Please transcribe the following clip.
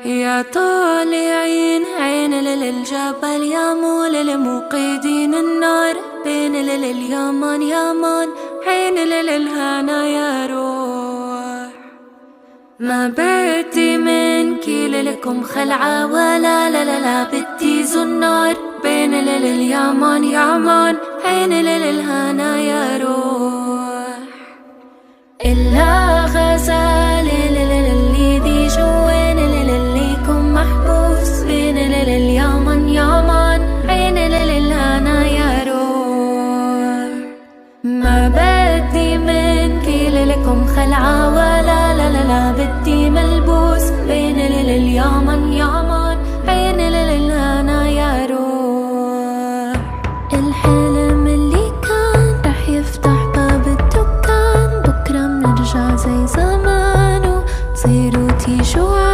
يا طالعين عين للجبل يا مول للموقدين النار بين لليمان يامان عين للهنا يا روح. ما بدي منكي لكم خلعة ولا لا بدي زنار بين لليمان يامان عين للهنا يا روح. إلا غزال اللي دي جوين لليكم محبوس بين لليمان يامان عين للهنا يا روح. ما بدي منكي لكم خلعة ولا لا بدي ملبوس بين لليمان يامان عين للهنا يا روح. الحلم اللي كان رح يفتح باب الدكان بكرة منرجع زي زمان وتصيروا تيجوا